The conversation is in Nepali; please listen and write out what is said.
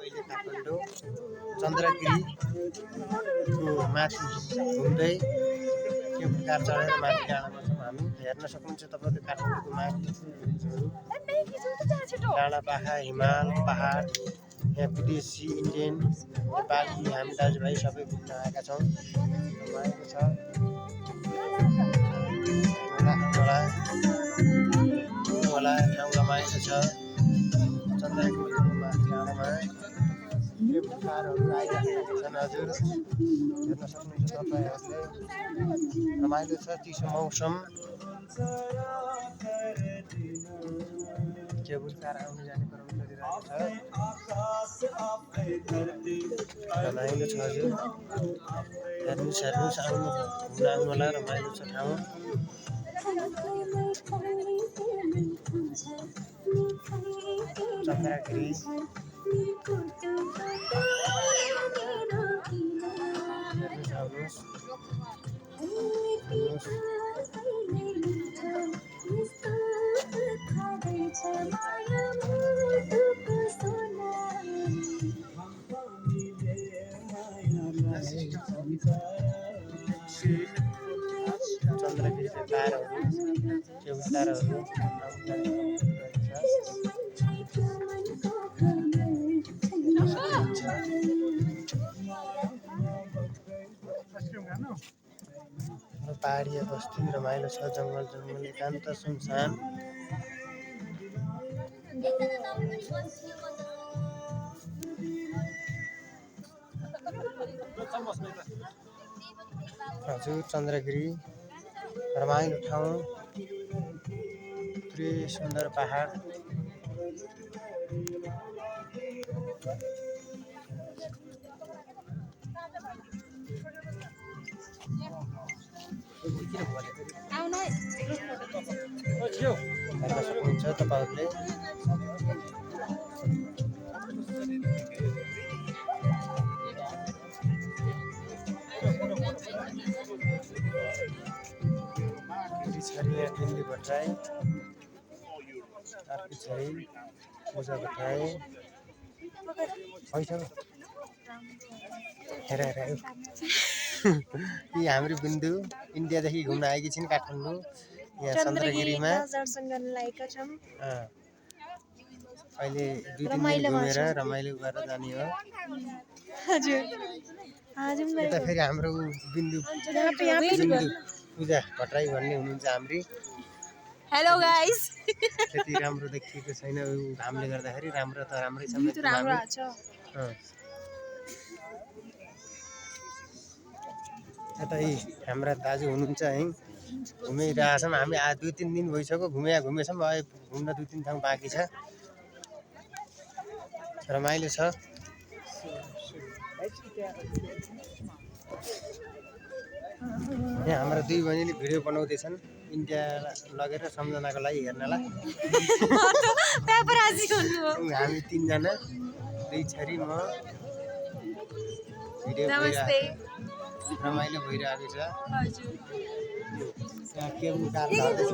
अहिले काठमाडौँ चन्द्रगिरीको माथि घुम्दै केबुल कार चढेर माथि डाँडामा छौँ हामी। हेर्न सक्नुहुन्छ तपाईँले काठमाडौँको माथि डाँडापाखा हिमाल पहाड यहाँ विदेशी इन्डियन नेपाली हामी दाजुभाइ सबै घुम्न आएका छौँ। रमाइलो छ होला ठाउँ रमाइलो छ। चन्द्रगिरीको माथि डाँडामा केबुल कारहरू आइरहेका छन्। हजुर हेर्न सक्नुहुन्छ तपाईँहरूले रमाइलो छ चिसो मौसम। केबुल कार आउने जाने क्रम चलिरहेको छ। रमाइलो छ हजुर हेर्नुहोस् आउनु होला रमाइलो छ ठाउँ। चन्द्रगिरी हेर्नुहोस् चन्द्रगिरीको कारहरू केबुल कारहरू पहाडिया बस्ती रमाइलो छ। जङ्गल एकान्त सुनसान। हजुर चन्द्रगिरी रमाइलो ठाउँ पुरै सुन्दर पहाड। हेर्न सक्नुहुन्छ तपाईँहरूले बिन्दु भट्टराई अर्को छोरी पूजा भट्टराई हेर यी हाम्रो बिन्दु इन्डियादेखि घुम्न आएकी छिन् काठमाडौँ यहाँ चन्द्रगिरीमा दर्शन गर्न लागेका छौँ। अहिले 2-3 दिन घुमेर रमाइलो गरेर जाने हो। हजुर यता फेरि हाम्रो बिन्दु पूजा भट्टराई भन्ने हुनुहुन्छ हाम्री। हेलो गाइस त्यति राम्रो देखिएको छैन घामले गर्दाखेरि। राम्रो त राम्रै छ। यता हाम्रा दाजु हुनुहुन्छ है घुमिरहेछौँ हामी। 2-3 दिन भइसक्यो घुमेछौँ। अब घुम्न 2-3 ठाउँ बाँकी छ। रमाइलो छ। यहाँ हाम्रा 2 बहिनीले भिडियो बनाउँदैछन् इन्डिया लगेर सम्झनाको लागि हेर्नलाई। हामी 3 जना 2 छोरी म भिडियो रमाइलो भइरहेको छ। यहाँ केबुल कार झार्दैछ।